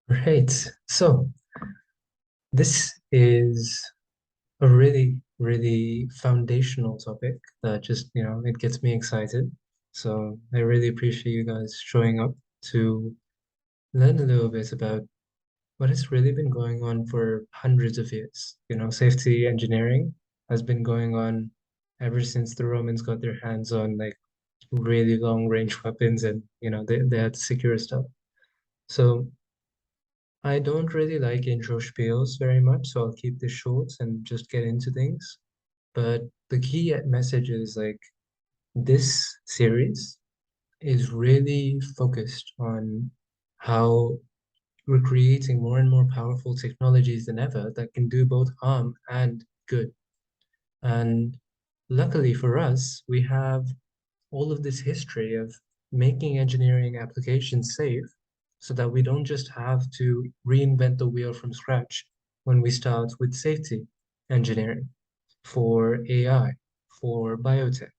Right. So this is a really, really foundational topic that just, it gets me excited. So I really appreciate you guys showing up to learn a little bit about what has really been going on for hundreds of years. Safety engineering has been going on ever since the Romans got their hands on like really long range weapons and, they had to secure stuff. So I don't really like intro spiels very much, so I'll keep this short and just get into things. But the key message is like this series is really focused on how we're creating more and more powerful technologies than ever that can do both harm and good. And luckily for us, we have all of this history of making engineering applications safe so that we don't just have to reinvent the wheel from scratch when we start with safety engineering for AI, for biotech.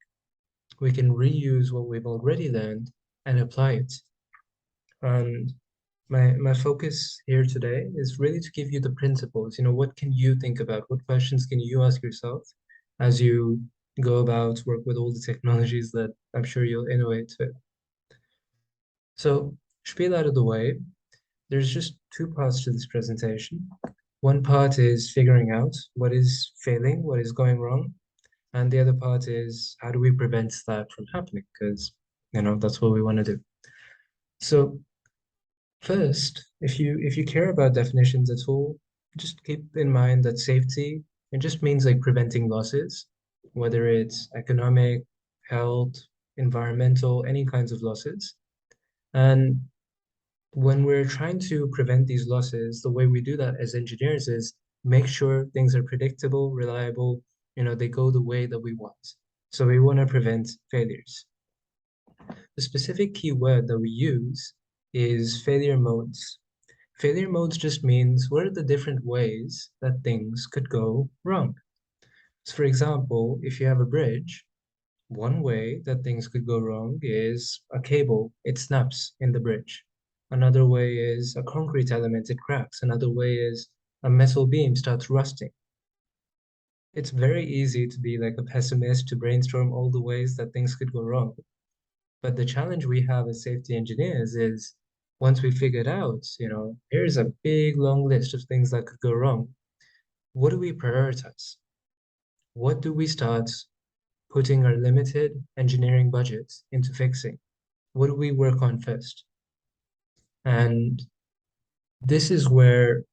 We can reuse what we've already learned and apply it. And my focus here today is really to give you the principles. What can you think about? What questions can you ask yourself as you go about work with all the technologies that I'm sure you'll innovate with? So, spiel out of the way, there's just two parts to this presentation. One part is figuring out what is failing, what is going wrong, and the other part is how do we prevent that from happening? Because, that's what we want to do. So, first, if you care about definitions at all, just keep in mind that safety, it just means like preventing losses, whether it's economic, health, environmental, any kinds of losses. And when we're trying to prevent these losses, the way we do that as engineers is make sure things are predictable, reliable, they go the way that we want. So we want to prevent failures. The specific keyword that we use is failure modes. Failure modes just means what are the different ways that things could go wrong. So for example, if you have a bridge, one way that things could go wrong is a cable, it snaps in the bridge. Another way is a concrete element, it cracks. Another way is a metal beam starts rusting. It's very easy to be like a pessimist, to brainstorm all the ways that things could go wrong. But the challenge we have as safety engineers is once we figured out, here's a big long list of things that could go wrong. What do we prioritize? What do we start putting our limited engineering budgets into fixing? What do we work on first? And this is where,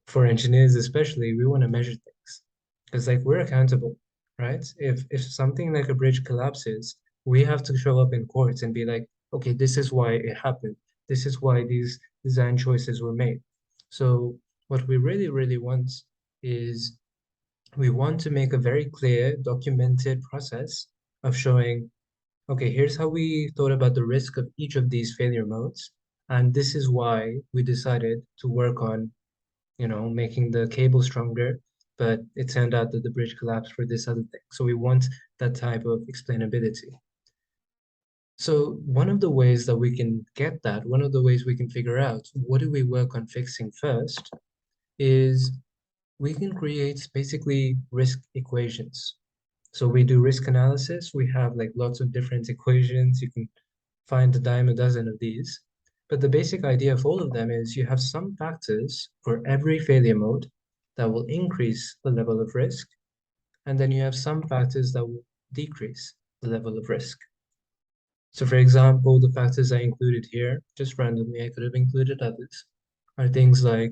for engineers especially, we want to measure things because like we're accountable, right? If something like a bridge collapses, we have to show up in court and be like, okay, this is why it happened. This is why these design choices were made. So what we really, really want is we want to make a very clear, documented process of showing, okay, here's how we thought about the risk of each of these failure modes. And this is why we decided to work on, making the cable stronger, but it turned out that the bridge collapsed for this other thing. So we want that type of explainability. So one of the ways that we can get that, one of the ways we can figure out what do we work on fixing first is we can create basically risk equations. So we do risk analysis. We have like lots of different equations. You can find a dime a dozen of these. But the basic idea of all of them is you have some factors for every failure mode that will increase the level of risk, and then you have some factors that will decrease the level of risk. So for example, the factors I included here, just randomly, I could have included others, are things like,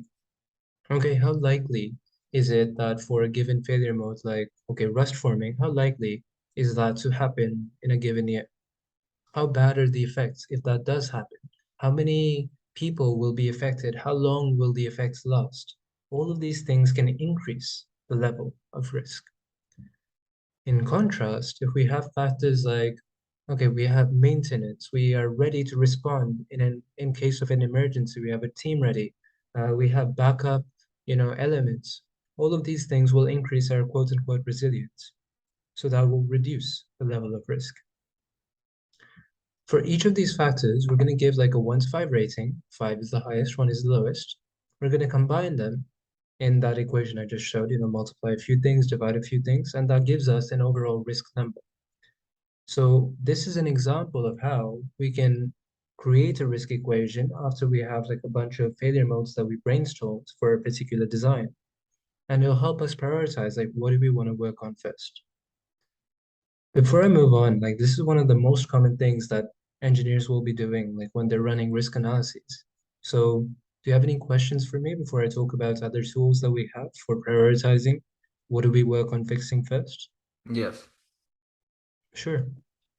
okay, how likely is it that for a given failure mode, like, okay, rust forming, how likely is that to happen in a given year? How bad are the effects if that does happen? How many people will be affected? How long will the effects last? All of these things can increase the level of risk. In contrast, if we have factors like, okay, we have maintenance, we are ready to respond in case of an emergency, we have a team ready, we have backup, elements. All of these things will increase our quote unquote resilience. So that will reduce the level of risk. For each of these factors, we're going to give like a 1 to 5 rating. 5 is the highest, 1 is the lowest. We're going to combine them in that equation I just showed, multiply a few things, divide a few things, and that gives us an overall risk number. So this is an example of how we can create a risk equation after we have like a bunch of failure modes that we brainstormed for a particular design. And it'll help us prioritize like what do we want to work on first. Before I move on, like this is one of the most common things that engineers will be doing like when they're running risk analyses. So do you have any questions for me before I talk about other tools that we have for prioritizing? What do we work on fixing first? Yes. Sure.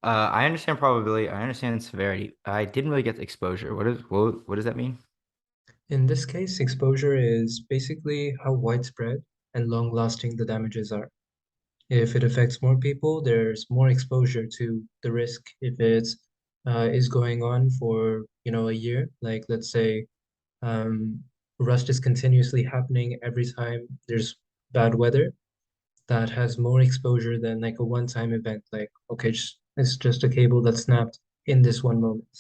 I understand probability. I understand severity. I didn't really get the exposure. What does that mean? In this case, exposure is basically how widespread and long-lasting the damages are. If it affects more people, there's more exposure to the risk. If it is going on for, a year, like let's say um, rust is continuously happening every time there's bad weather, that has more exposure than like a one-time event. Like, okay, it's just a cable that snapped in this one moment.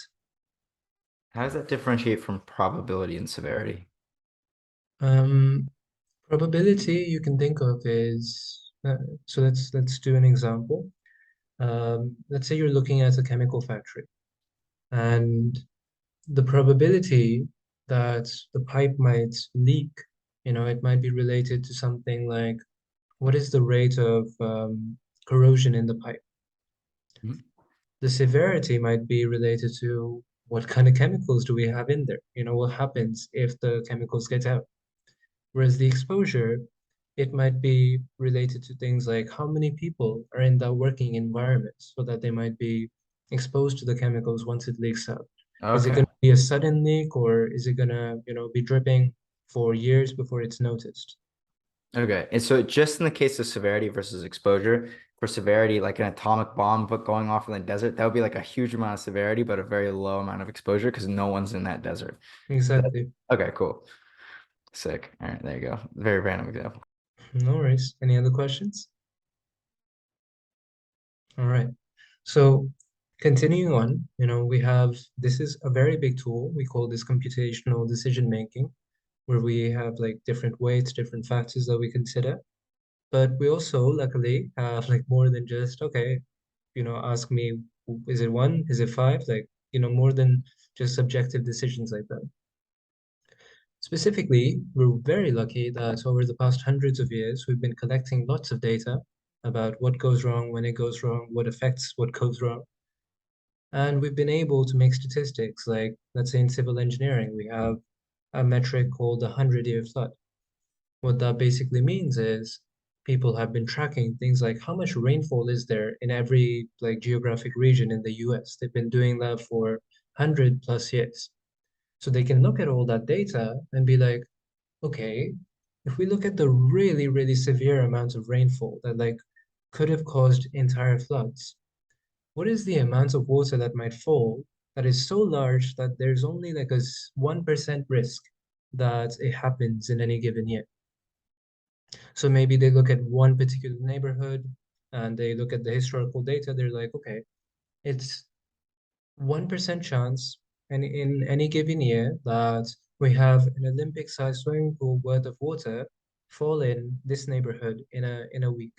How does that differentiate from probability and severity? Um, Probability you can think of is so let's do an example. Let's say you're looking at a chemical factory, and the probability that the pipe might leak, it might be related to something like what is the rate of corrosion in the pipe? Mhm. The severity might be related to what kind of chemicals do we have in there? What happens if the chemicals get out? Whereas the exposure, it might be related to things like how many people are in that working environment so that they might be exposed to the chemicals once it leaks out. Is it going Okay. to be a sudden leak or is it going to, be dripping for years before it's noticed? Okay. And so just in the case of severity versus exposure, for severity, like an atomic bomb but going off in the desert, that would be like a huge amount of severity, but a very low amount of exposure because no one's in that desert. That, Exactly. okay, cool. Sick. All right, there you go. Very random example. No worries. Any other questions? All right. So continuing on, we have this is a very big tool. We call this computational decision making, where we have like different weights, different factors that we consider. But we also luckily have like more than just, okay, ask me, is it 1? Is it 5? Like, more than just subjective decisions like that. Specifically, we're very lucky that over the past hundreds of years, we've been collecting lots of data about what goes wrong, when it goes wrong, what affects what goes wrong. And we've been able to make statistics like, let's say in civil engineering, we have a metric called the 100-year flood. What that basically means is people have been tracking things like how much rainfall is there in every like geographic region in the US. They've been doing that for 100 plus years. So they can look at all that data and be like, okay, if we look at the really, really severe amounts of rainfall that like could have caused entire floods, what is the amount of water that might fall that is so large that there's only like a 1% risk that it happens in any given year? So maybe they look at one particular neighborhood and they look at the historical data. They're like, okay, it's 1% chance in any given year that we have an Olympic-sized swimming pool worth of water fall in this neighborhood in a week.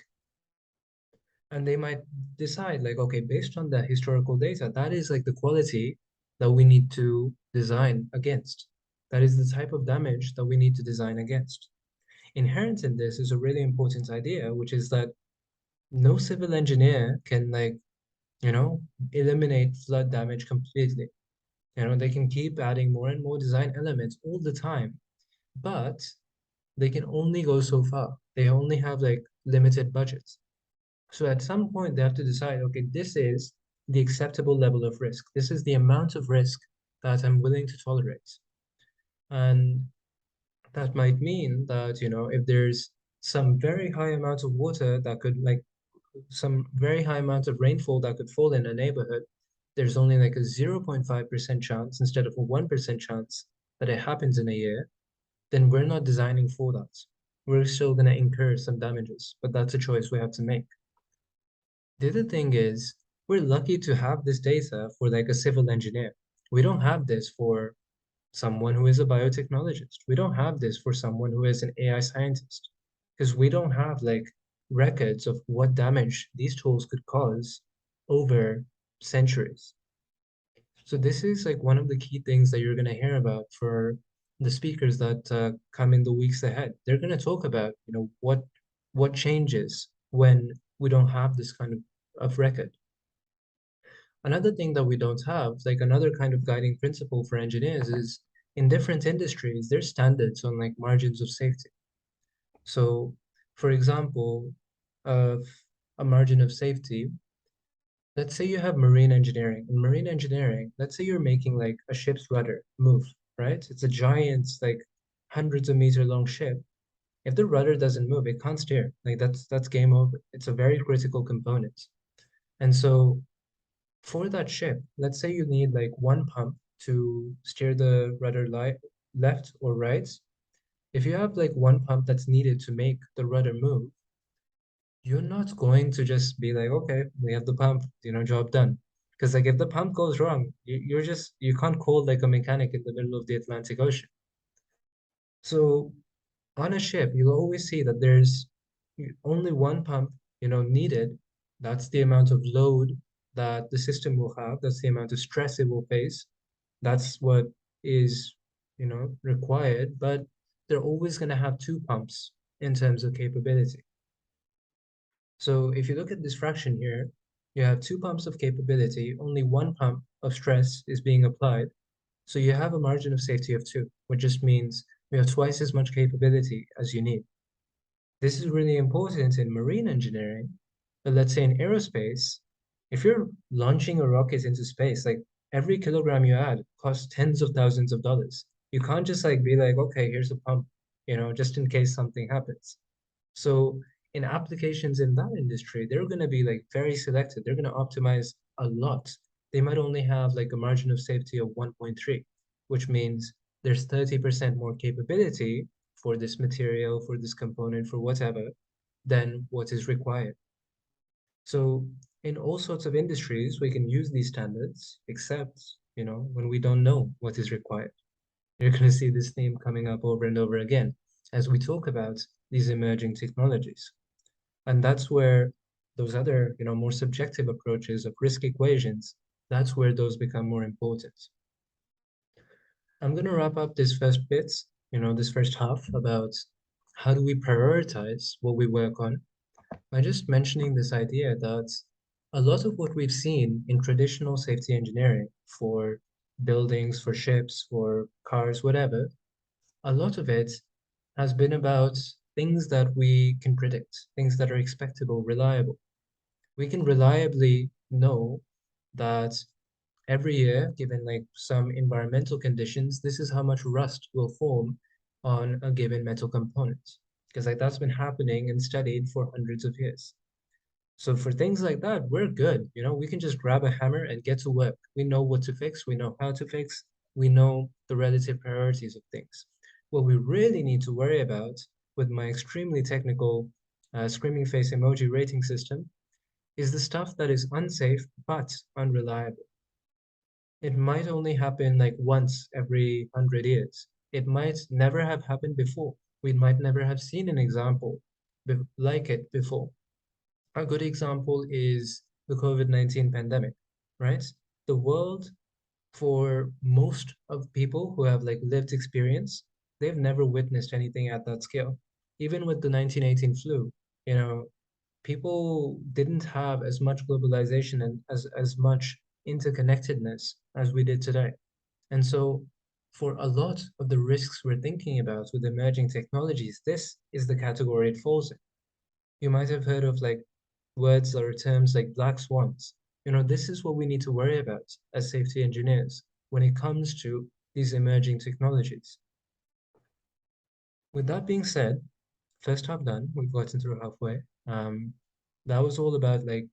And they might decide like, okay, based on the historical data, that is like the quality that we need to design against. That is the type of damage that we need to design against. Inherent in this is a really important idea, which is that no civil engineer can like, you know, eliminate flood damage completely. They can keep adding more and more design elements all the time, but they can only go so far. They only have like limited budgets. So at some point they have to decide, okay, this is the acceptable level of risk. This is the amount of risk that I'm willing to tolerate. And that might mean that, if there's some very high amount of water that could like some very high amount of rainfall that could fall in a neighborhood, there's only like a 0.5% chance instead of a 1% chance that it happens in a year, then we're not designing for that. We're still going to incur some damages, but that's a choice we have to make. The other thing is, we're lucky to have this data for like a civil engineer. We don't have this for someone who is a biotechnologist. We don't have this for someone who is an AI scientist because we don't have like records of what damage these tools could cause over centuries. So this is like one of the key things that you're going to hear about for the speakers that come in the weeks ahead. They're going to talk about, what changes when we don't have this kind of record. Another thing that we don't have, like another kind of guiding principle for engineers is in different industries, there's standards on like margins of safety. So, for example, of a margin of safety, let's say you have marine engineering. In marine engineering, let's say you're making like a ship's rudder move, right? It's a giant, like hundreds of meter long ship. If the rudder doesn't move, it can't steer. Like that's game over. It's a very critical component. And so for that ship, let's say you need like one pump to steer the rudder left or right. If you have like one pump that's needed to make the rudder move, you're not going to just be like, okay, we have the pump, job done. Because like if the pump goes wrong, you can't call like a mechanic in the middle of the Atlantic Ocean. So on a ship, you'll always see that there's only one pump, needed. That's the amount of load that the system will have. That's the amount of stress it will face. That's what is, required. But they're always going to have two pumps in terms of capability. So if you look at this fraction here, you have two pumps of capability, only one pump of stress is being applied. So you have a margin of safety of two, which just means you have twice as much capability as you need. This is really important in marine engineering, but let's say in aerospace, if you're launching a rocket into space, like every kilogram you add costs tens of thousands of dollars. You can't just like be like, okay, here's a pump, just in case something happens. So in applications in that industry, they're going to be like very selected. They're going to optimize a lot. They might only have like a margin of safety of 1.3, which means there's 30% more capability for this material, for this component, for whatever, than what is required. So in all sorts of industries, we can use these standards, except, when we don't know what is required. You're going to see this theme coming up over and over again as we talk about these emerging technologies. And that's where those other, more subjective approaches of risk equations, that's where those become more important. I'm going to wrap up this first bit, this first half about how do we prioritize what we work on by just mentioning this idea that a lot of what we've seen in traditional safety engineering for buildings, for ships, for cars, whatever, a lot of it has been about things that we can predict, things that are expectable, reliable. We can reliably know that every year, given like some environmental conditions, this is how much rust will form on a given metal component. Because like that's been happening and studied for hundreds of years. So for things like that, we're good. We can just grab a hammer and get to work. We know what to fix, we know how to fix, we know the relative priorities of things. What we really need to worry about with my extremely technical screaming face emoji rating system is the stuff that is unsafe but unreliable. It might only happen like once every 100 years. It might never have happened before. We might never have seen an example like it before. A good example is the COVID-19 pandemic, right? The world, for most of people who have like lived experience, they've never witnessed anything at that scale. Even with the 1918 flu, you know, people didn't have as much globalization and as much interconnectedness as we did today. And so for a lot of the risks we're thinking about with emerging technologies, this is the category it falls in. You might have heard of like words or terms like black swans. This is what we need to worry about as safety engineers when it comes to these emerging technologies. With that being said, first half done, we've gotten through halfway. That was all about like,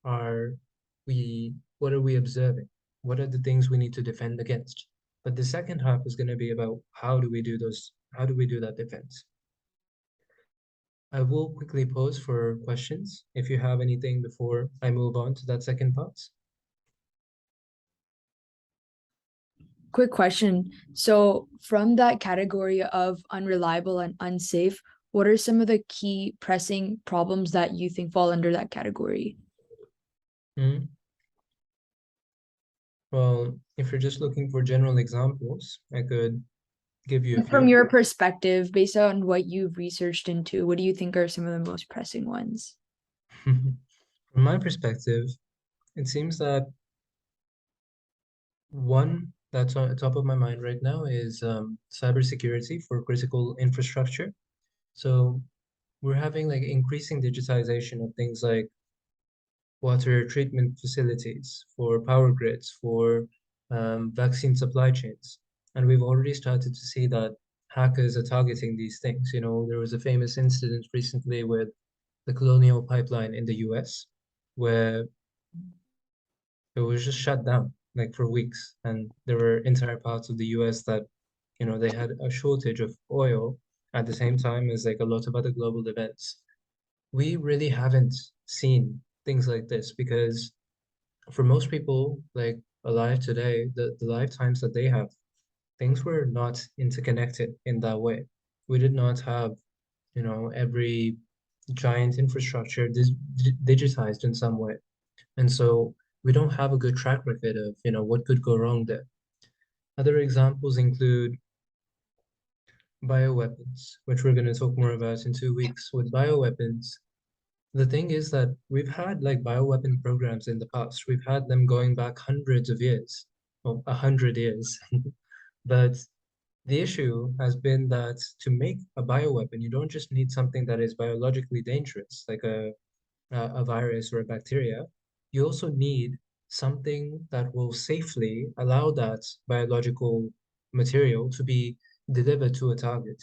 are what are we observing? What are the things we need to defend against? But the second half is going to be about how do we do that defense? I will quickly pause for questions if you have anything before I move on to that second part. Quick question. So, from that category of unreliable and unsafe, what are some of the key pressing problems that you think fall under that category? Mm. Well, if you're just looking for general examples, I could give you a From few. your perspective, based on what you've researched into, what do you think are some of the most pressing ones? From my perspective, it seems that one that's on the top of my mind right now is cybersecurity for critical infrastructure. So we're having like increasing digitization of things like water treatment facilities, for power grids, for vaccine supply chains. And we've already started to see that hackers are targeting these things. You know, there was a famous incident recently with the Colonial Pipeline in the US, where it was just shut down like for weeks. And there were entire parts of the US that, you know, they had a shortage of oil at the same time as like a lot of other global events. We really haven't seen things like this because for most people like alive today, the lifetimes that they have, things were not interconnected in that way. We did not have, you know, every giant infrastructure digitized in some way. And so we don't have a good track record of, you know, what could go wrong there. Other examples include bioweapons, which we're going to talk more about in 2 weeks. With bioweapons, the thing is that we've had like bioweapon programs in the past. We've had them going back hundreds of years, or 100 years. But the issue has been that to make a bioweapon, you don't just need something that is biologically dangerous, like a virus or a bacteria. You also need something that will safely allow that biological material to be delivered to a target.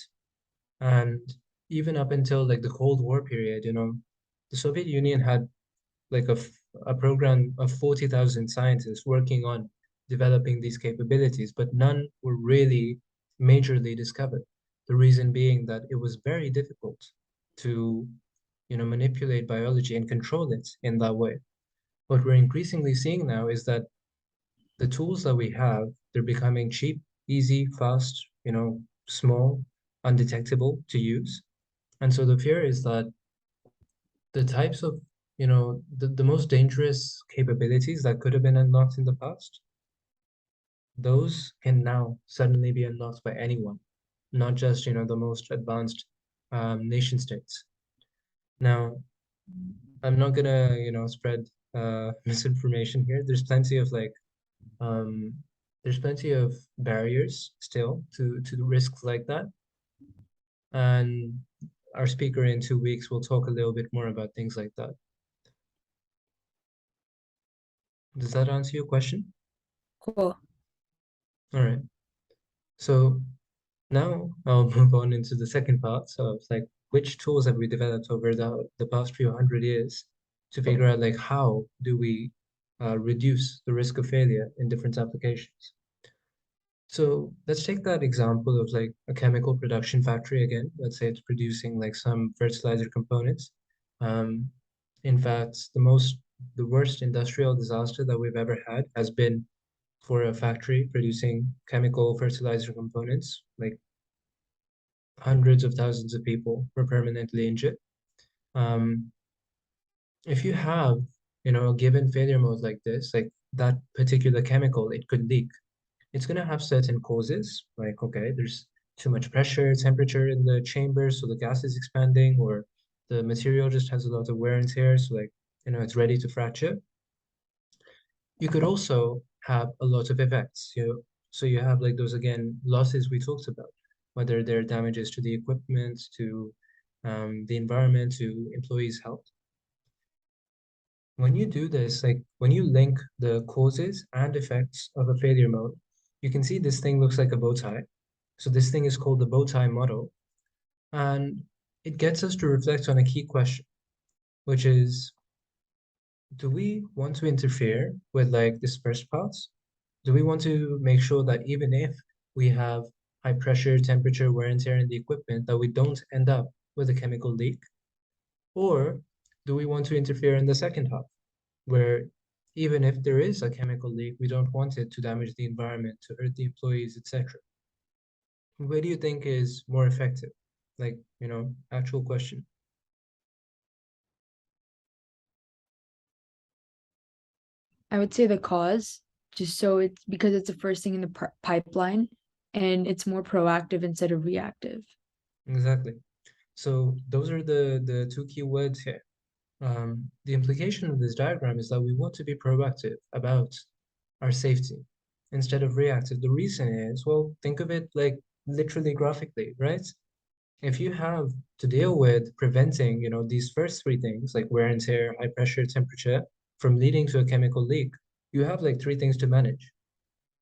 And even up until like the Cold War period, you know, the Soviet Union had like a program of 40,000 scientists working on developing these capabilities, but none were really majorly discovered. The reason being that it was very difficult to, you know, manipulate biology and control it in that way. What we're increasingly seeing now is that the tools that we have, they're becoming cheap, easy, fast, you know, small, undetectable to use. And so the fear is that the types of, you know, the most dangerous capabilities that could have been unlocked in the past, those can now suddenly be unlocked by anyone, not just, you know, the most advanced nation states. Now, I'm not gonna, you know, spread misinformation here. Um, there's plenty of barriers still to the risks like that. And our speaker in 2 weeks will talk a little bit more about things like that. Does that answer your question? Cool. All right. So now I'll move on into the second part. So it's like, which tools have we developed over the past few hundred years to figure out like how do we reduce the risk of failure in different applications? So let's take that example of like a chemical production factory again. Let's say it's producing like some fertilizer components. Um, in fact, the worst industrial disaster that we've ever had has been for a factory producing chemical fertilizer components. Like hundreds of thousands of people were permanently injured. Um, if you have, you know, a given failure mode like this, like that particular chemical, it could leak. It's going to have certain causes, like, okay, there's too much pressure, temperature in the chamber, so the gas is expanding, or the material just has a lot of wear and tear, so like, you know, it's ready to fracture. You could also have a lot of effects. So you have like those again losses we talked about, whether they're damages to the equipment, to the environment, to employees' health. When you do this, like when you link the causes and effects of a failure mode, you can see this thing looks like a bow tie. So this thing is called the bow tie model, and it gets us to reflect on a key question, which is, do we want to interfere with like dispersed parts? Do we want to make sure that even if we have high pressure, temperature, wear and tear in the equipment, that we don't end up with a chemical leak? Or do we want to interfere in the second half, where even if there is a chemical leak, we don't want it to damage the environment, to hurt the employees, etc. Where do you think is more effective? Like, actual question. I would say the cause, just so it's because it's the first thing in the pipeline and it's more proactive instead of reactive. Exactly. So those are the two key words here. The implication of this diagram is that we want to be proactive about our safety instead of reactive. The reason is, well, think of it like literally graphically, right? If you have to deal with preventing, these first three things like wear and tear, high pressure, temperature from leading to a chemical leak, you have like three things to manage.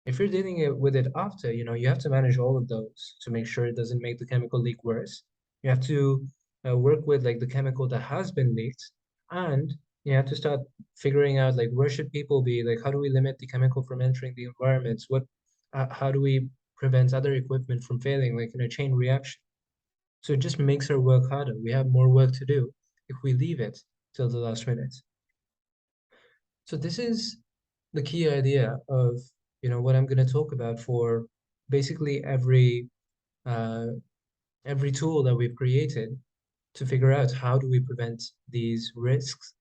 If you're dealing with it after, you have to manage all of those to make sure it doesn't make the chemical leak worse. You have to work with like the chemical that has been leaked, and you have to start figuring out like where should people be, like how do we limit the chemical from entering the environments? How do we prevent other equipment from failing, like in a chain reaction? So it just makes our work harder. We have more work to do if we leave it till the last minute. So this is the key idea of what I'm going to talk about for basically uh, every tool that we've created to figure out how do we prevent these risks.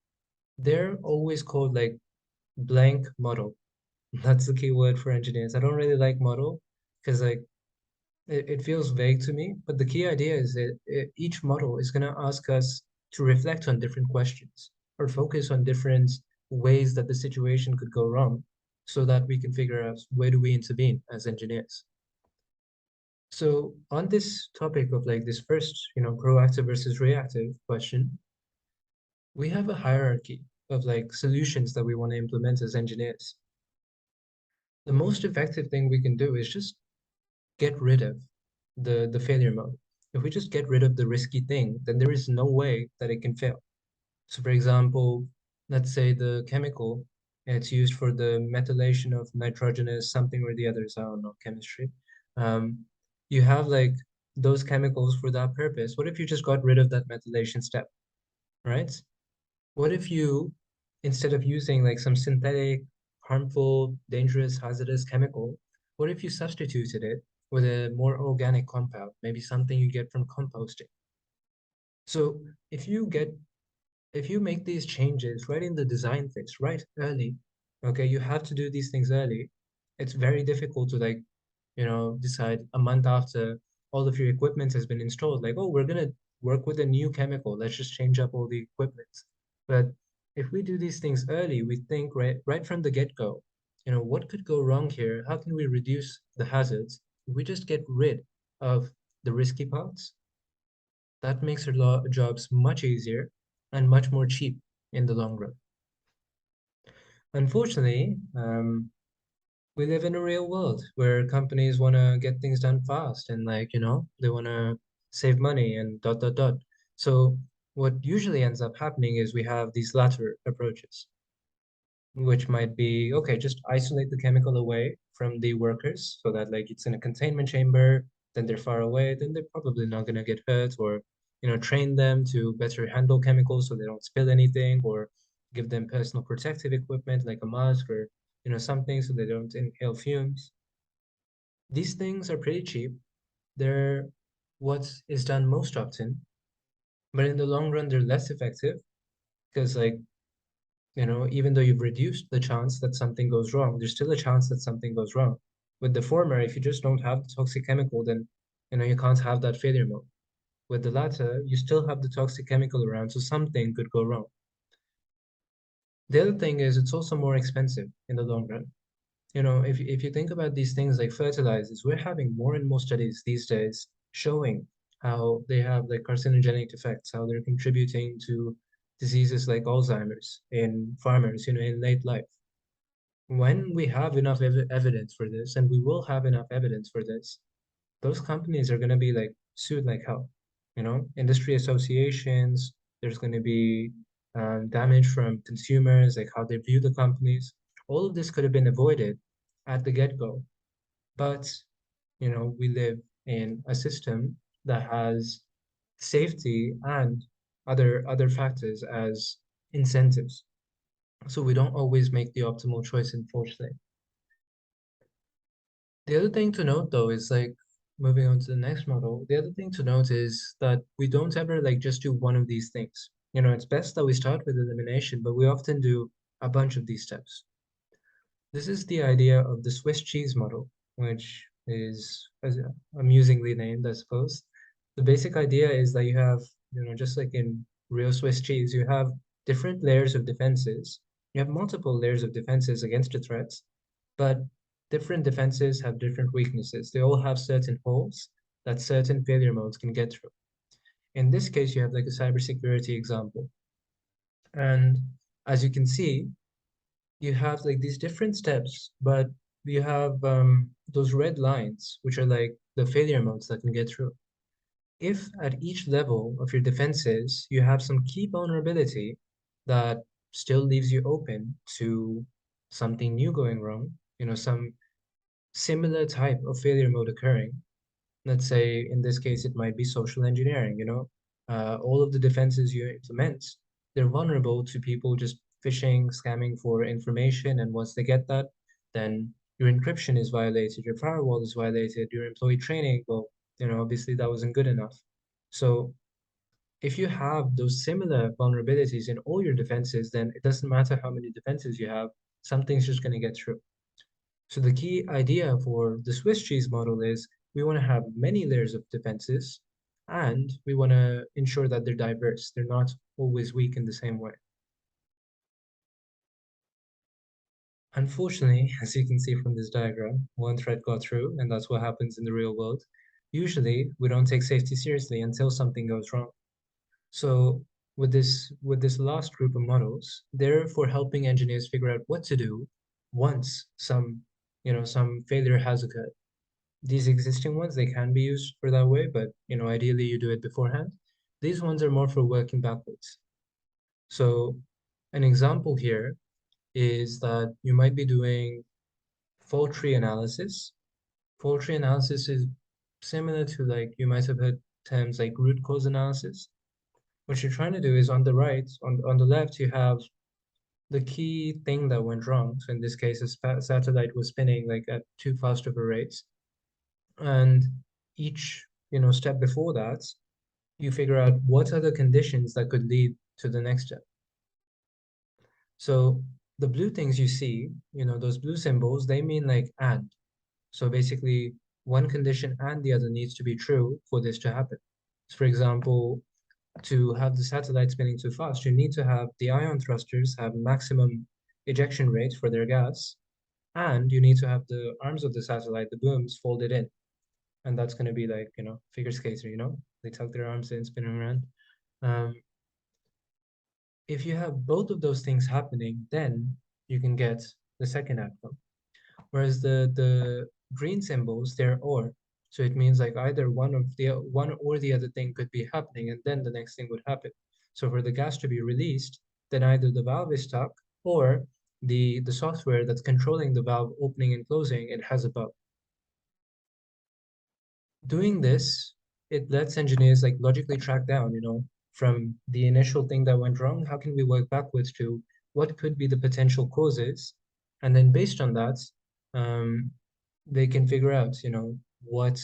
They're always called like blank model. That's the key word for engineers. I don't really like model because like it feels vague to me, but the key idea is that each model is going to ask us to reflect on different questions or focus on different ways that the situation could go wrong so that we can figure out where do we intervene as engineers. So on this topic of like this first, proactive versus reactive question, we have a hierarchy of like solutions that we want to implement as engineers. The most effective thing we can do is just get rid of the failure mode. If we just get rid of the risky thing, then there is no way that it can fail. So for example, let's say the chemical, it's used for the methylation of nitrogenous something or the others, I don't know, chemistry. Um, you have like those chemicals for that purpose. What if you just got rid of that methylation step, right? What if you, instead of using like some synthetic, harmful, dangerous, hazardous chemical, what if you substituted it with a more organic compound, maybe something you get from composting? So if you get if you make these changes right in the design phase, right early, okay, you have to do these things early. It's very difficult to like, decide a month after all of your equipment has been installed, like, oh, we're gonna work with a new chemical. Let's just change up all the equipment. But if we do these things early, we think right from the get-go, what could go wrong here? How can we reduce the hazards? We just get rid of the risky parts. That makes our jobs much easier and much more cheap in the long run. Unfortunately, we live in a real world where companies want to get things done fast and like, they want to save money and dot, dot, dot. So what usually ends up happening is we have these latter approaches, which might be, okay, just isolate the chemical away from the workers so that like it's in a containment chamber, then they're far away, then they're probably not going to get hurt, or, train them to better handle chemicals so they don't spill anything, or give them personal protective equipment like a mask or, something so they don't inhale fumes. These things are pretty cheap. They're what is done most often, but in the long run, they're less effective because like even though you've reduced the chance that something goes wrong, there's still a chance that something goes wrong. With the former, if you just don't have the toxic chemical, then you can't have that failure mode. With the latter, you still have the toxic chemical around, so something could go wrong. The other thing is it's also more expensive in the long run. If you think about these things like fertilizers, we're having more and more studies these days showing how they have like carcinogenic effects, how they're contributing to diseases like Alzheimer's in farmers, in late life. When we have enough evidence for this, and we will have enough evidence for this, those companies are going to be like sued like hell. Industry associations, there's going to be damage from consumers, like how they view the companies. All of this could have been avoided at the get-go. But, we live in a system that has safety and other factors as incentives. So we don't always make the optimal choice, unfortunately. The other thing to note though is like moving on to the next model, the other thing to note is that we don't ever like just do one of these things. You know, it's best that we start with elimination, but we often do a bunch of these steps. This is the idea of the Swiss cheese model, which is amusingly named, I suppose. The basic idea is that you have, you know, just like in real Swiss cheese, you have different layers of defenses. You have multiple layers of defenses against a threat, but different defenses have different weaknesses. They all have certain holes that certain failure modes can get through. In this case, you have like a cybersecurity example. And as you can see, you have like these different steps, but you have those red lines, which are like the failure modes that can get through. If at each level of your defenses, you have some key vulnerability that still leaves you open to something new going wrong, you know, some similar type of failure mode occurring. Let's say in this case, it might be social engineering, you know, all of the defenses you implement, they're vulnerable to people just phishing, scamming for information. And once they get that, then your encryption is violated, your firewall is violated, your employee training, well, you know, obviously that wasn't good enough. So if you have those similar vulnerabilities in all your defenses, then it doesn't matter how many defenses you have, something's just going to get through. So the key idea for the Swiss cheese model is we want to have many layers of defenses, and we want to ensure that they're diverse. They're not always weak in the same way. Unfortunately, as you can see from this diagram, one threat got through, and that's what happens in the real world. Usually, we don't take safety seriously until something goes wrong. So with this last group of models, they're for helping engineers figure out what to do once some failure has occurred. These existing ones, they can be used for that way, but you know, ideally you do it beforehand. These ones are more for working backwards. So an example here is that you might be doing fault tree analysis. Fault tree analysis is similar to like you might have heard terms like root cause analysis. What you're trying to do is on the right, on the left, you have the key thing that went wrong. So in this case, a satellite was spinning like at too fast of a rate. And each, you know, step before that, you figure out what are the conditions that could lead to the next step. So the blue things you see, you know, those blue symbols, they mean like and. So basically, one condition and the other needs to be true for this to happen. So for example, to have the satellite spinning too fast, you need to have the ion thrusters have maximum ejection rate for their gas, and you need to have the arms of the satellite, the booms, folded in. And that's going to be like, you know, figure skater, you know, they tuck their arms in, spinning around. If you have both of those things happening, then you can get the second outcome. Whereas the green symbols, they're or. So it means like either one or the other thing could be happening, and then the next thing would happen. So for the gas to be released, then either the valve is stuck or the software that's controlling the valve opening and closing, it has a bug. Doing this, it lets engineers like logically track down, you know, from the initial thing that went wrong, how can we work backwards to what could be the potential causes? And then based on that, they can figure out, you know, what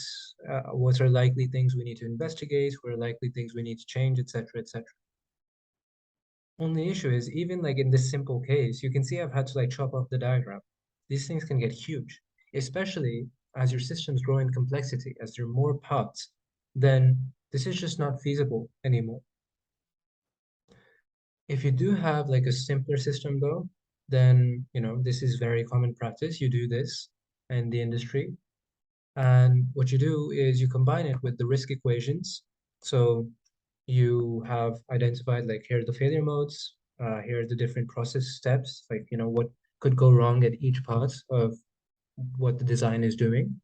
are likely things we need to investigate, what are likely things we need to change, etc., etc. Only issue is even like in this simple case, you can see I've had to like chop off the diagram. These things can get huge, especially as your systems grow in complexity, as there are more parts, then this is just not feasible anymore. If you do have like a simpler system though, then, you know, this is very common practice. You do this in the industry. And what you do is you combine it with the risk equations. So you have identified like here are the failure modes, here are the different process steps, like, you know, what could go wrong at each part of what the design is doing.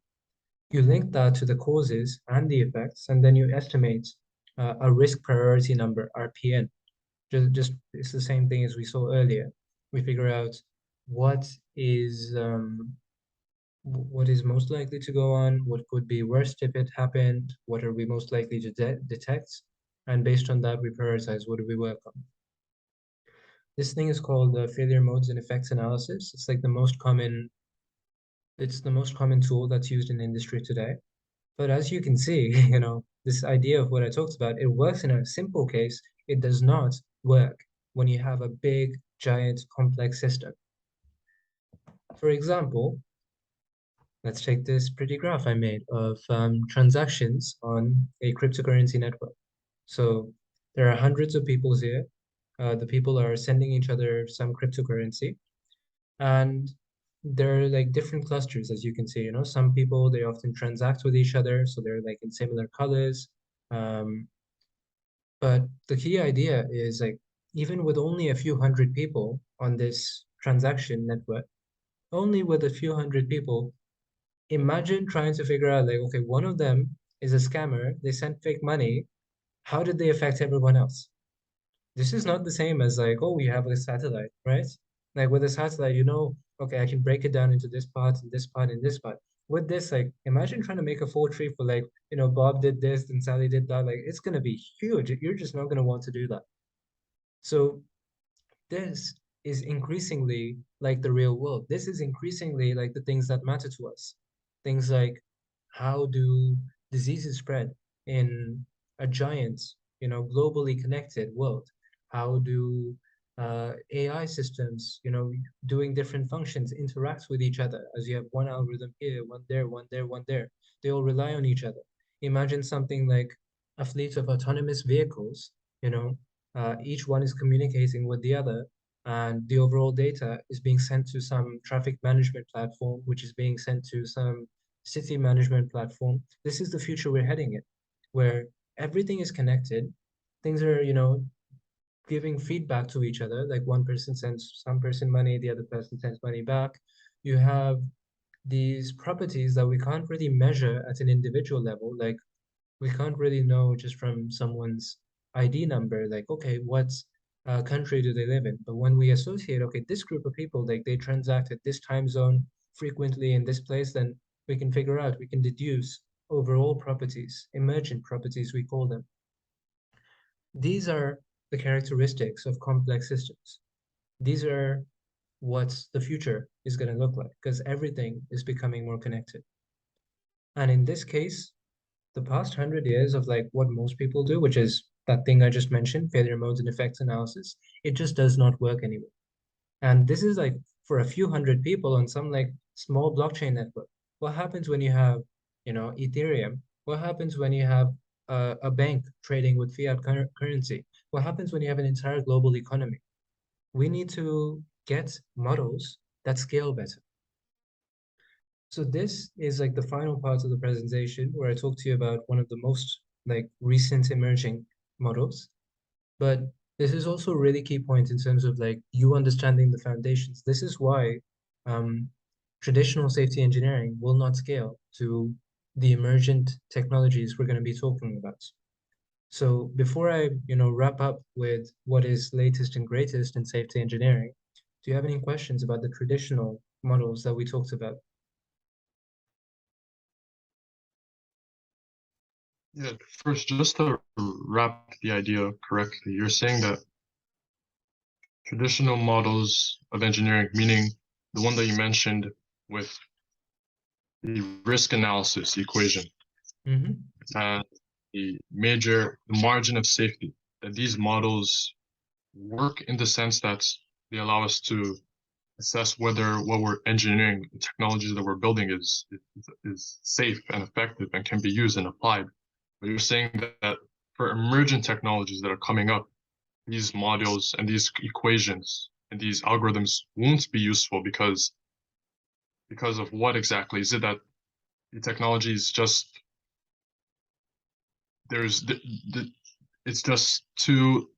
You link that to the causes and the effects, and then you estimate a risk priority number, RPN. Just it's the same thing as we saw earlier. We figure out what is most likely to go on, what could be worst if it happened, what are we most likely to detect, And based on that, we prioritize what do we work on. This thing is called failure modes and effects analysis. It's like the most common tool that's used in industry today. But as you can see, this idea of what I talked about, it works in a simple case. It does not work when you have a big, giant, complex system. For example, let's take this pretty graph I made of transactions on a cryptocurrency network. So there are hundreds of people here. The people are sending each other some cryptocurrency, and there are like different clusters, as you can see. Some people, they often transact with each other, so they're like in similar colors. But the key idea is like, even with only a few hundred people on this transaction network, only with a few hundred people, imagine trying to figure out like, okay, one of them is a scammer, they sent fake money. How did they affect everyone else? This is not the same as like, oh, we have a satellite, right? Like with a satellite, okay, I can break it down into this part and this part and this part. With this, like, imagine trying to make a full tree for like, Bob did this and Sally did that. Like, it's gonna be huge. You're just not gonna want to do that. So this is increasingly like the real world. This is increasingly like the things that matter to us. Things like, how do diseases spread in a giant, globally connected world? How do AI systems, doing different functions interact with each other, as you have one algorithm here, one there, one there, one there. They all rely on each other. Imagine something like a fleet of autonomous vehicles, each one is communicating with the other, and the overall data is being sent to some traffic management platform, which is being sent to some city management platform. This is the future we're heading in, where everything is connected. Things are, giving feedback to each other. Like one person sends some person money, the other person sends money back. You have these properties that we can't really measure at an individual level. Like we can't really know just from someone's ID number, like, okay, what country do they live in? But when we associate, okay, this group of people, like they transact at this time zone frequently in this place, then we can figure out, we can deduce overall properties, emergent properties, we call them. These are the characteristics of complex systems. These are what the future is going to look like, because everything is becoming more connected. And in this case, the past 100 years of like what most people do, which is that thing I just mentioned, failure modes and effects analysis, it just does not work anymore. And this is like for a few hundred people on some like small blockchain network. What happens when you have, Ethereum? What happens when you have a bank trading with fiat currency? What happens when you have an entire global economy? We need to get models that scale better. So this is like the final part of the presentation where I talk to you about one of the most like recent emerging models. But this is also a really key point in terms of like you understanding the foundations. This is why traditional safety engineering will not scale to the emergent technologies we're going to be talking about. So before I, wrap up with what is latest and greatest in safety engineering, do you have any questions about the traditional models that we talked about? Yeah, first, just to wrap the idea correctly, you're saying that traditional models of engineering, meaning the one that you mentioned with the risk analysis equation Mm-hmm. and the margin of safety, that these models work in the sense that they allow us to assess whether what we're engineering, the technologies that we're building is safe and effective and can be used and applied. But you're saying that for emergent technologies that are coming up, these models and these equations and these algorithms won't be useful because of what exactly? Is it that the technology is just it's just too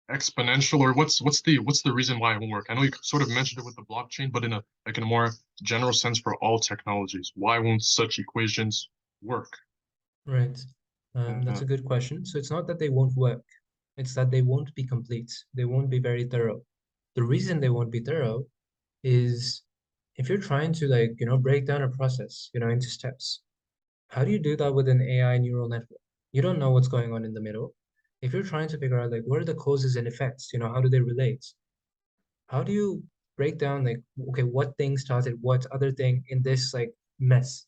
exponential, or what's the reason why it won't work? I know you sort of mentioned it with the blockchain, but in a more general sense for all technologies, why won't such equations work? Right. That's a good question. So it's not that they won't work. It's that they won't be complete. They won't be very thorough. The reason they won't be thorough is if you're trying to like, break down a process, into steps, how do you do that with an AI neural network? You don't know what's going on in the middle. If you're trying to figure out like what are the causes and effects, how do they relate? How do you break down like, okay, what thing started what other thing in this like mess?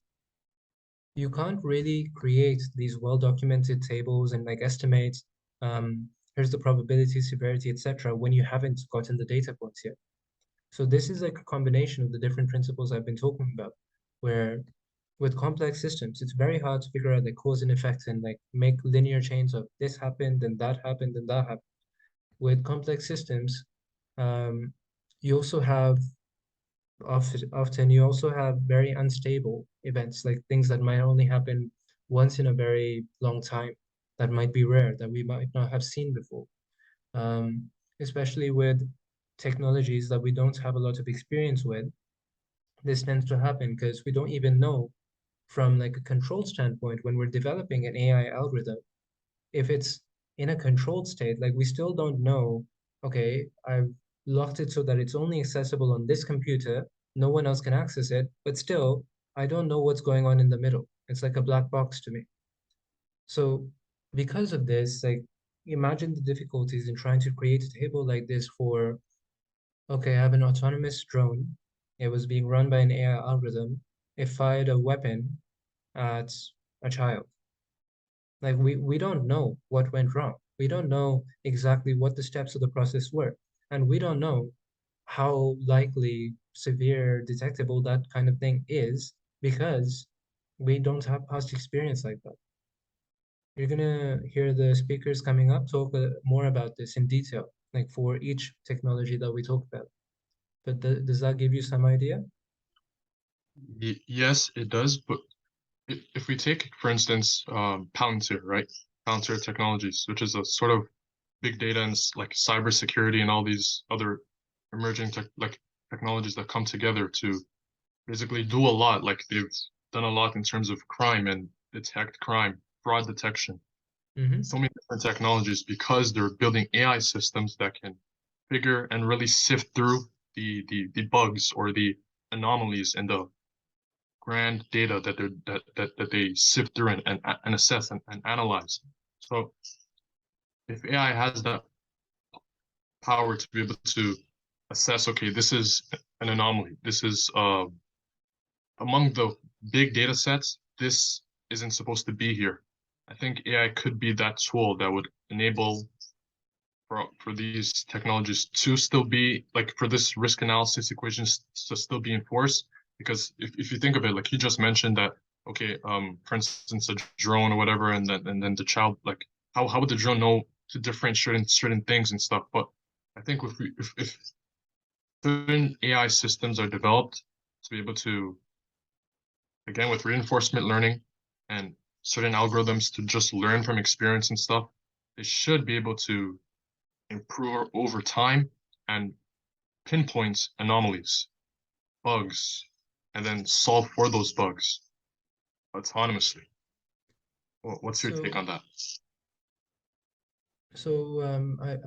You can't really create these well-documented tables and like estimate, here's the probability, severity, etc., when you haven't gotten the data points yet. So this is like a combination of the different principles I've been talking about, where with complex systems, it's very hard to figure out the cause and effect and like make linear chains of this happened and that happened and that happened. With complex systems, you also have often you also have very unstable events, like things that might only happen once in a very long time, that might be rare, that we might not have seen before. Especially with technologies that we don't have a lot of experience with, this tends to happen because we don't even know from like a control standpoint when we're developing an AI algorithm, if it's in a controlled state, like we still don't know, okay, I've locked it so that it's only accessible on this computer, no one else can access it, but still, I don't know what's going on in the middle. It's like a black box to me. So because of this, like imagine the difficulties in trying to create a table like this for, okay, I have an autonomous drone. It was being run by an AI algorithm. It fired a weapon at a child. Like we don't know what went wrong. We don't know exactly what the steps of the process were. And we don't know how likely severe detectable that kind of thing is because we don't have past experience like that. You're gonna hear the speakers coming up talk more about this in detail, like for each technology that we talk about. But does that give you some idea? Yes, it does. But if we take, for instance, Palantir, right? Palantir Technologies, which is a sort of big data and like cybersecurity and all these other emerging technologies that come together to basically do a lot. Like they've done a lot in terms of crime and detect crime, fraud detection. Mm-hmm. So many different technologies because they're building AI systems that can figure and really sift through the bugs or the anomalies and the grand data that they sift through and assess and analyze. So if AI has that power to be able to assess, okay, this is an anomaly. This is among the big data sets, this isn't supposed to be here. I think AI could be that tool that would enable for these technologies to still be like for this risk analysis equations to still be enforced. Because if you think of it, like you just mentioned that, okay, for instance, a drone or whatever, and then the child, like how would the drone know to differentiate certain things and stuff? But I think if certain AI systems are developed to be able to, again, with reinforcement learning and certain algorithms to just learn from experience and stuff, they should be able to improve over time and pinpoint anomalies, bugs, and then solve for those bugs autonomously. What's your take So, on that?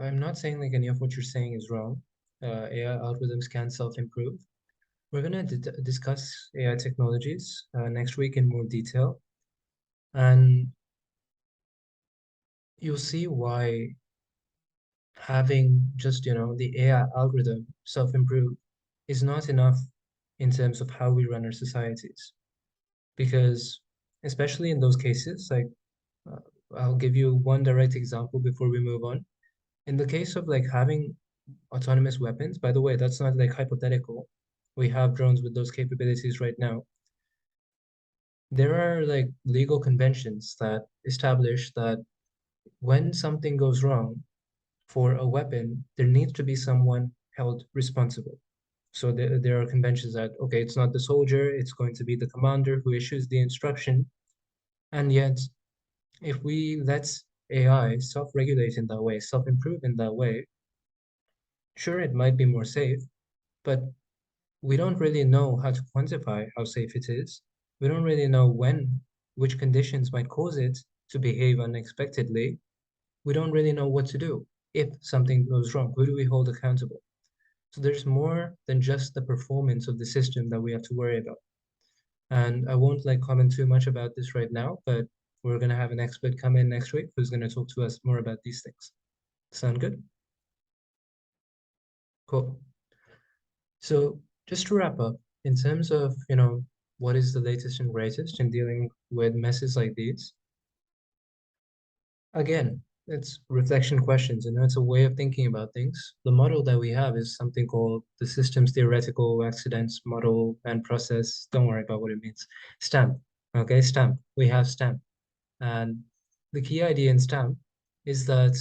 I'm not saying like any of what you're saying is wrong. AI algorithms can self-improve. We're going to discuss AI technologies next week in more detail, and you'll see why having just, the AI algorithm self-improve is not enough in terms of how we run our societies. Because especially in those cases, like uh, I'll give you one direct example before we move on. In the case of like having autonomous weapons, by the way, that's not like hypothetical. We have drones with those capabilities right now. There are like legal conventions that establish that when something goes wrong for a weapon, there needs to be someone held responsible. So there are conventions that, okay, it's not the soldier, it's going to be the commander who issues the instruction. And yet, if we let AI self-regulate in that way, self-improve in that way, sure, it might be more safe, but we don't really know how to quantify how safe it is. We don't really know which conditions might cause it to behave unexpectedly. We don't really know what to do if something goes wrong. Who do we hold accountable? So there's more than just the performance of the system that we have to worry about. And I won't like comment too much about this right now, but We're gonna have an expert come in next week who's gonna talk to us more about these things. Sound good? Cool. So just to wrap up, in terms of, what is the latest and greatest in dealing with messes like these? Again, it's reflection questions, it's a way of thinking about things. The model that we have is something called the Systems-Theoretical Accidents Model and Process. Don't worry about what it means. STAMP. Okay, STAMP. We have STAMP. And the key idea in STAMP is that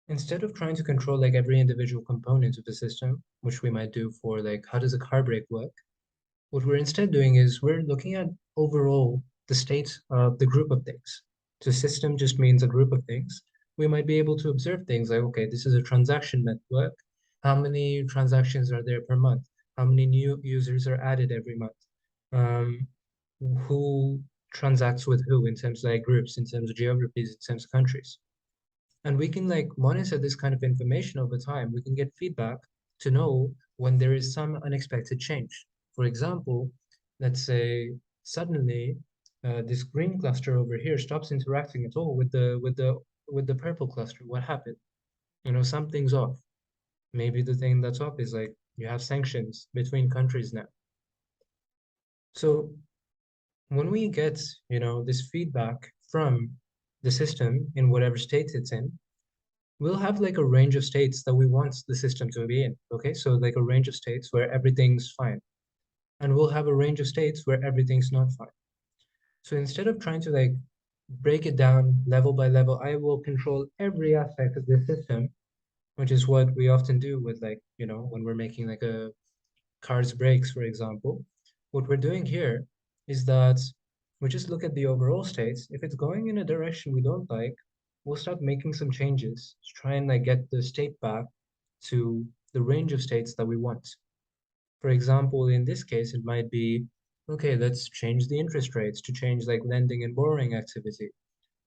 instead of trying to control like every individual component of the system, which we might do for like how does a car brake work, what we're instead doing is we're looking at overall the state of the group of things. So system just means a group of things. We might be able to observe things like, okay, this is a transaction network. How many transactions are there per month? How many new users are added every month? Who transacts with who in terms of like groups, in terms of geographies, in terms of countries? And we can like monitor this kind of information over time. We can get feedback to know when there is some unexpected change. For example, let's say suddenly this green cluster over here stops interacting at all with the purple cluster. What happened? Something's off. Maybe the thing that's off is like you have sanctions between countries now. So when we get, this feedback from the system in whatever state it's in, we'll have like a range of states that we want the system to be in. Okay, so like a range of states where everything's fine. And we'll have a range of states where everything's not fine. So instead of trying to like break it down level by level, I will control every aspect of the system, which is what we often do with like, when we're making like a car's brakes, for example. What we're doing here is that we just look at the overall states. If it's going in a direction we don't like, we'll start making some changes to try and like get the state back to the range of states that we want. For example, in this case, it might be, okay, let's change the interest rates to change like lending and borrowing activity.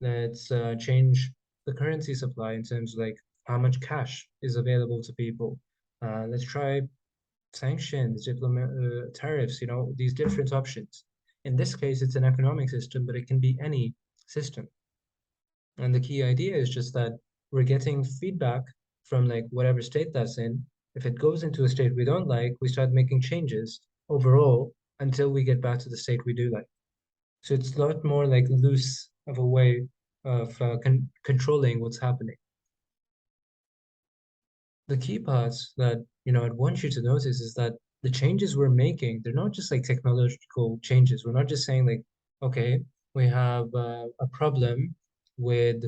Let's change the currency supply in terms of like how much cash is available to people. Let's try sanctions, tariffs, these different options. In this case, it's an economic system, but it can be any system. And the key idea is just that we're getting feedback from like whatever state that's in. If it goes into a state we don't like, we start making changes overall until we get back to the state we do like. So it's a lot more like loose of a way of controlling what's happening. The key parts that I'd want you to notice is that the changes we're making, they're not just like technological changes. We're not just saying like, okay, we have a problem with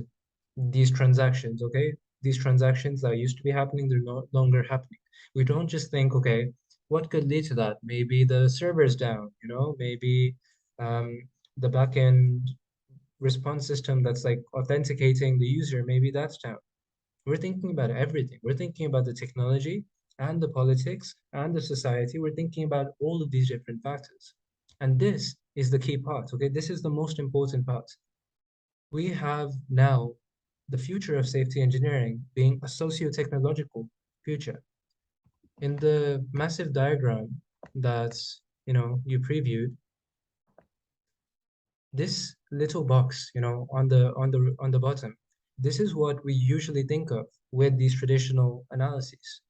these transactions, okay? These transactions that used to be happening, they're no longer happening. We don't just think, okay, what could lead to that? Maybe the server's down, maybe the backend response system that's like authenticating the user, maybe that's down. We're thinking about everything. We're thinking about the technology and the politics and the society. We're thinking about all of these different factors. And this is the key part, okay? This is the most important part. We have now the future of safety engineering being a socio-technological future. In the massive diagram that, you previewed, this little box, on the bottom, this is what we usually think of with these traditional analyses.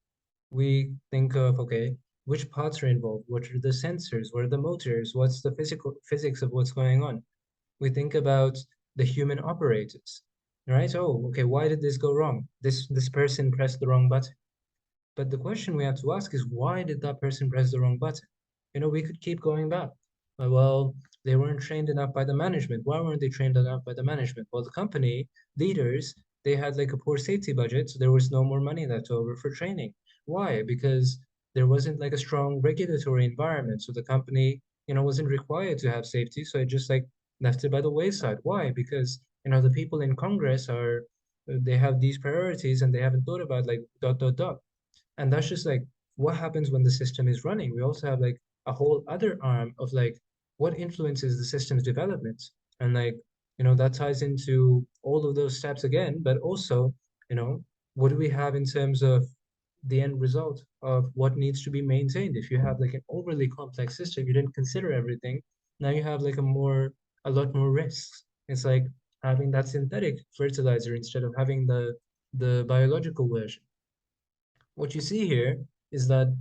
We think of, okay, which parts are involved? What are the sensors? What are the motors? What's the physics of what's going on? We think about the human operators, right? Oh, okay, why did this go wrong? This person pressed the wrong button. But the question we have to ask is, why did that person press the wrong button? We could keep going back. Well, they weren't trained enough by the management. Why weren't they trained enough by the management? Well, the company leaders, they had like a poor safety budget, so there was no more money left over for training. Why? Because there wasn't like a strong regulatory environment. So the company, wasn't required to have safety. So it just like left it by the wayside. Why? Because, the people in Congress they have these priorities and they haven't thought about like ... And that's just like what happens when the system is running. We also have like a whole other arm of like what influences the system's development. And like, that ties into all of those steps again, but also, what do we have in terms of the end result of what needs to be maintained? If you have like an overly complex system, you didn't consider everything. Now you have like a lot more risks. It's like having that synthetic fertilizer instead of having the biological version. What you see here is that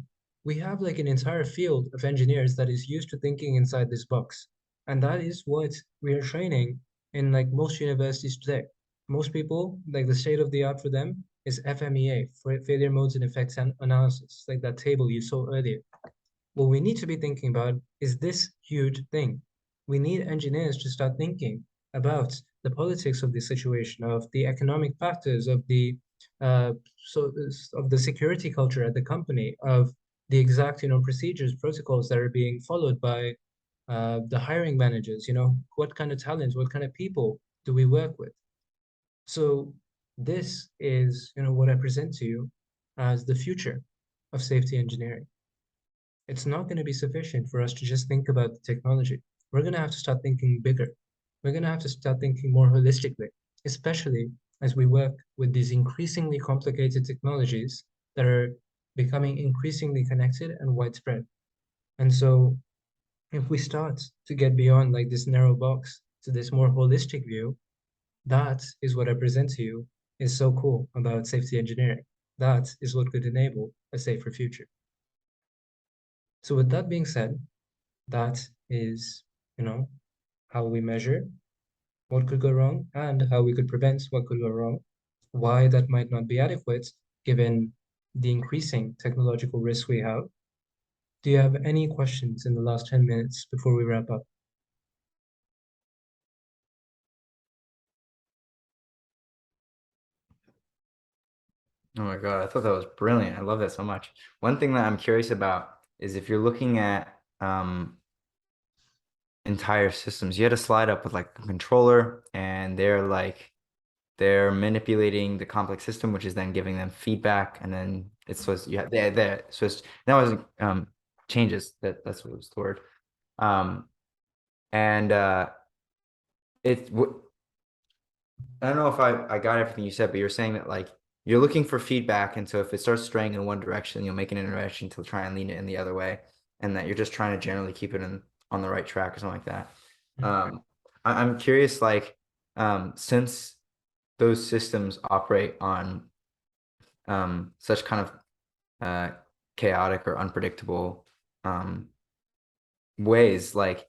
we have like an entire field of engineers that is used to thinking inside this box. And that is what we are training in like most universities today. Most people, like the state of the art for them is FMEA, for failure modes and effects and analysis, like that table you saw earlier. What we need to be thinking about is this huge thing. We need engineers to start thinking about the politics of the situation, of the economic factors, of the uh, so of the security culture at the company, of the exact procedures, protocols that are being followed by the hiring managers. What kind of talents, what kind of people do we work with? So this is what I present to you as the future of safety engineering. It's not going to be sufficient for us to just think about the technology. We're going to have to start thinking bigger. We're going to have to start thinking more holistically, especially as we work with these increasingly complicated technologies that are becoming increasingly connected and widespread. And so if we start to get beyond like this narrow box to this more holistic view, that is what I present to you is so cool about safety engineering. That is what could enable a safer future. So with that being said, that is, how we measure what could go wrong and how we could prevent what could go wrong, why that might not be adequate given the increasing technological risks we have. Do you have any questions in the last 10 minutes before we wrap up? Oh my God, I thought that was brilliant. I love that so much. One thing that I'm curious about is if you're looking at entire systems, you had a slide up with like a controller and they're manipulating the complex system, which is then giving them feedback, and then it's supposed you have there so it's that was changes that's what was the word. And it I don't know if I got everything you said, but you're saying that like you're looking for feedback, and so if it starts straying in one direction, you'll make an intervention to try and lean it in the other way, and that you're just trying to generally keep it on the right track or something like that. I'm curious, like since those systems operate on such kind of chaotic or unpredictable ways, like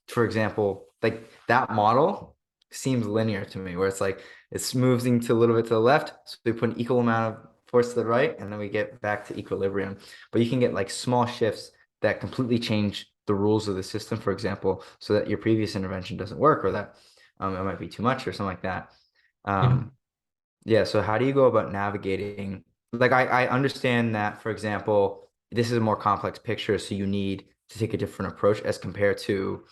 for example, like that model seems linear to me, where it's like it's moving to a little bit to the left, so we put an equal amount of force to the right, and then we get back to equilibrium. But you can get like small shifts that completely change the rules of the system, for example, so that your previous intervention doesn't work, or that it might be too much or something like that. Yeah, so how do you go about navigating? Like I understand that, for example, this is a more complex picture, so you need to take a different approach as compared to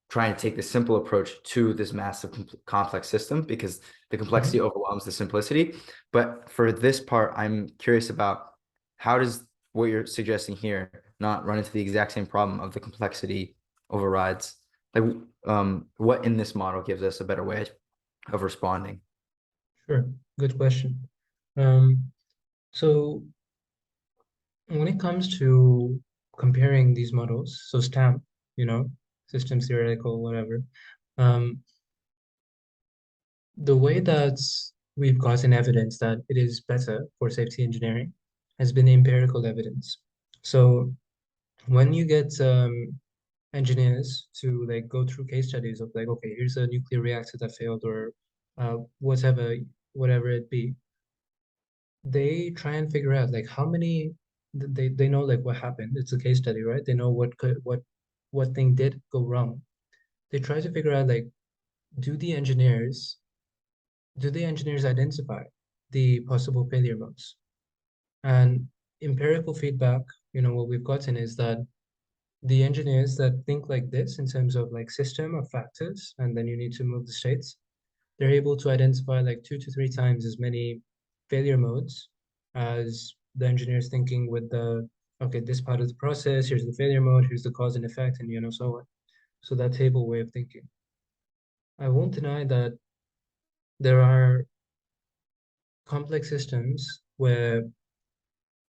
trying to take the simple approach to this massive complex system, because the complexity overwhelms the simplicity. But for this part, I'm curious about how does what you're suggesting here not run into the exact same problem of the complexity overrides? Like what in this model gives us a better way of responding? Sure, good question. So when it comes to comparing these models, so STAMP, Systems-Theoretical, whatever, the way that we've gotten evidence that it is better for safety engineering has been empirical evidence. So when you get engineers to like go through case studies of like, okay, here's a nuclear reactor that failed, or whatever it be, they try and figure out like how many they know like what happened. It's a case study, right? They know what thing did go wrong. They try to figure out like, do the engineers identify the possible failure modes? And empirical feedback, what we've gotten is that the engineers that think like this in terms of like system of factors, and then you need to move the states, they're able to identify like 2 to 3 times as many failure modes as the engineers thinking with okay, this part of the process, here's the failure mode, here's the cause and effect, and so on. So that table way of thinking. I won't deny that there are complex systems where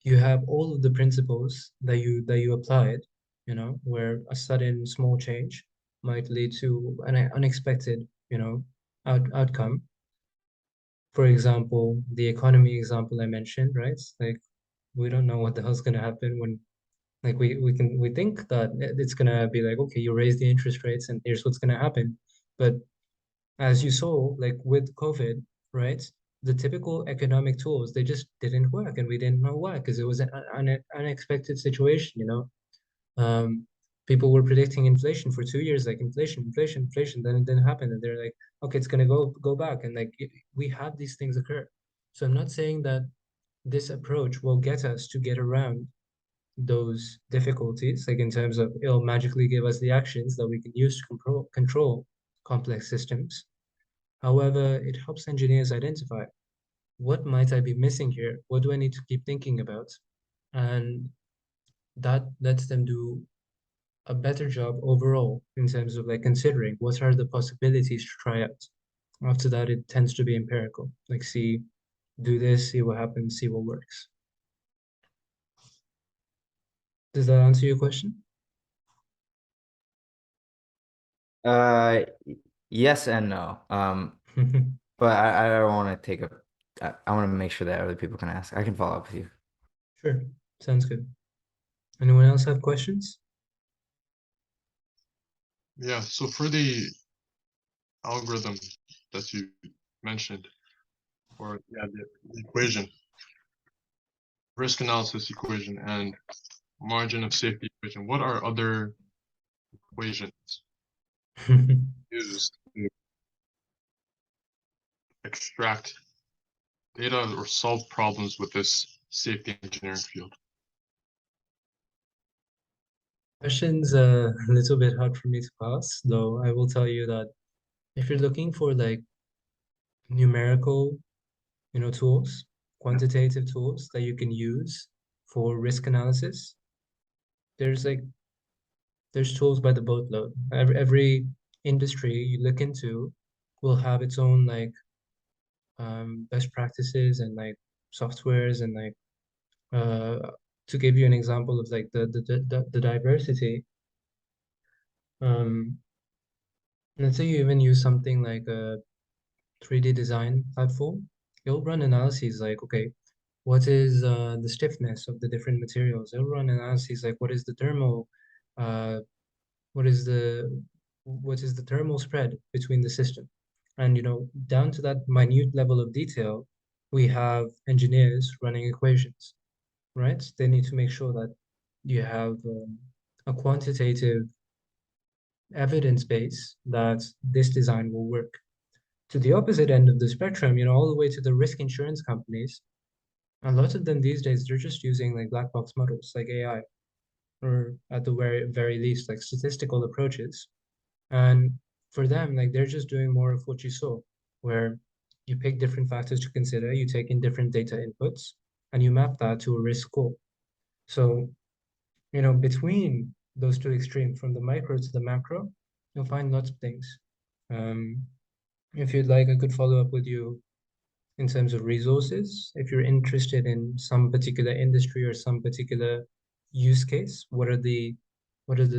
you have all of the principles that you applied, where a sudden small change might lead to an unexpected, outcome. For example, the economy example I mentioned, right? Like we don't know what the hell's gonna happen when like we think that it's gonna be like, okay, you raise the interest rates and here's what's gonna happen. But as you saw, like with COVID, right? The typical economic tools, they just didn't work and we didn't know why, because it was an unexpected situation, people were predicting inflation for 2 years, like inflation, then it didn't happen, and they're like, okay, it's gonna go back, and like we have these things occur. So I'm not saying that this approach will get us to get around those difficulties, like in terms of it'll magically give us the actions that we can use to control complex systems. However, it helps engineers identify what might I be missing here? What do I need to keep thinking about? And that lets them do a better job overall in terms of like considering what are the possibilities to try out. After that, it tends to be empirical. Like do this, see what happens, see what works. Does that answer your question? Yes and no. But I don't want to take I want to make sure that other people can ask. I can follow up with you. Sure, sounds good. Anyone else have questions? Yeah, so for the algorithm that you mentioned, or yeah, the equation, risk analysis equation and margin of safety equation, what are other equations used to extract data or solve problems with this safety engineering field? Question's a little bit hard for me to pass, though I will tell you that if you're looking for like numerical, tools, quantitative tools that you can use for risk analysis, there's tools by the boatload. Every industry you look into will have its own like best practices and like softwares and like to give you an example of like the diversity. Let's say you even use something like a 3D design platform. It'll run analyses like, okay, what is the stiffness of the different materials? It'll run analyses like what is the thermal, uh, what is the thermal spread between the system, and down to that minute level of detail, we have engineers running equations, right? They need to make sure that you have a quantitative evidence base that this design will work. To the opposite end of the spectrum, all the way to the risk insurance companies, a lot of them these days, they're just using like black box models like AI, or at the very least, like statistical approaches. And for them, like they're just doing more of what you saw, where you pick different factors to consider, you take in different data inputs, and you map that to a risk score. So, between those two extremes, from the micro to the macro, you'll find lots of things. If you'd like, I could follow up with you in terms of resources. If you're interested in some particular industry or some particular use case, what are the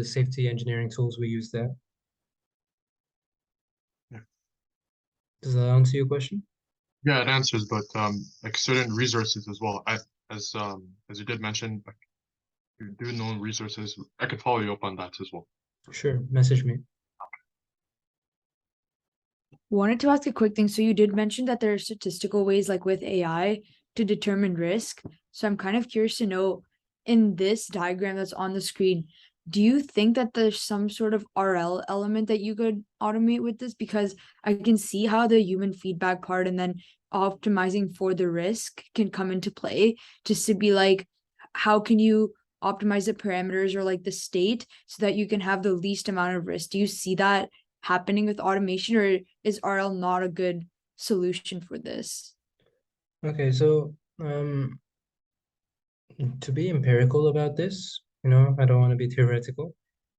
safety engineering tools we use there? Yeah. Does that answer your question? Yeah, it answers, but like certain resources as well. As you did mention, like, you do know resources. I could follow you up on that as well. Sure, message me. Wanted to ask a quick thing. So you did mention that there are statistical ways, like with AI, to determine risk. So I'm kind of curious to know, in this diagram that's on the screen, do you think that there's some sort of RL element that you could automate with this? Because I can see how the human feedback part and then optimizing for the risk can come into play, just to be like, how can you optimize the parameters or like the state so that you can have the least amount of risk? Do you see that happening with automation, or is RL not a good solution for this? Okay, so to be empirical about this, I don't want to be theoretical.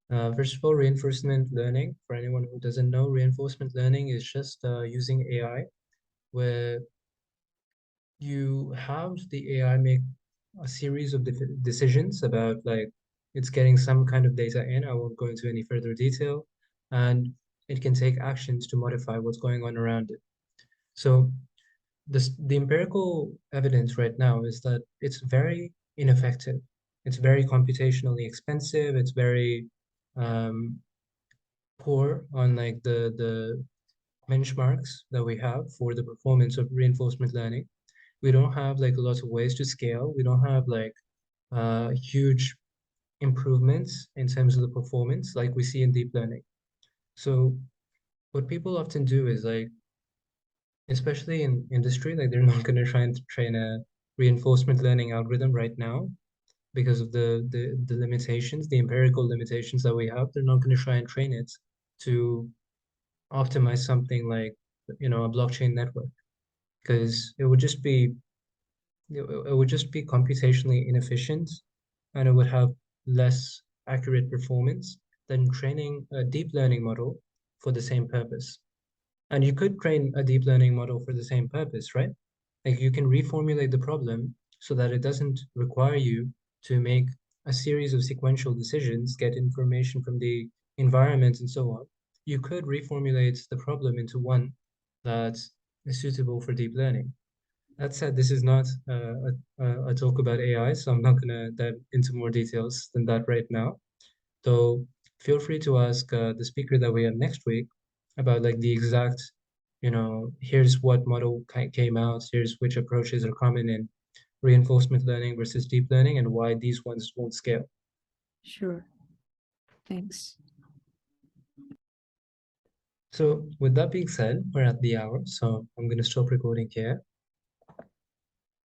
First of all, reinforcement learning, for anyone who doesn't know, reinforcement learning is just using AI, where you have the AI make a series of decisions about like it's getting some kind of data in. I won't go into any further detail. and it can take actions to modify what's going on around it. So the empirical evidence right now is that it's very ineffective. It's very computationally expensive. It's very poor on like the benchmarks that we have for the performance of reinforcement learning. We don't have like a lot of ways to scale. We don't have like huge improvements in terms of the performance like we see in deep learning. So what people often do is like, especially in industry, like they're not going to try and train a reinforcement learning algorithm right now because of the limitations, the empirical limitations that we have. They're not going to try and train it to optimize something like, you know, a blockchain network, because it would just be computationally inefficient, and it would have less accurate performance than training a deep learning model for the same purpose. And you could train a deep learning model for the same purpose, right? Like you can reformulate the problem so that it doesn't require you to make a series of sequential decisions, get information from the environment and so on. You could reformulate the problem into one that is suitable for deep learning. That said, this is not a talk about AI, so I'm not going to dive into more details than that right now. So feel free to ask the speaker that we have next week about like the exact, you know, here's what model came out, here's which approaches are common in reinforcement learning versus deep learning, and why these ones won't scale. Sure. Thanks. So with that being said, we're at the hour, so I'm going to stop recording here.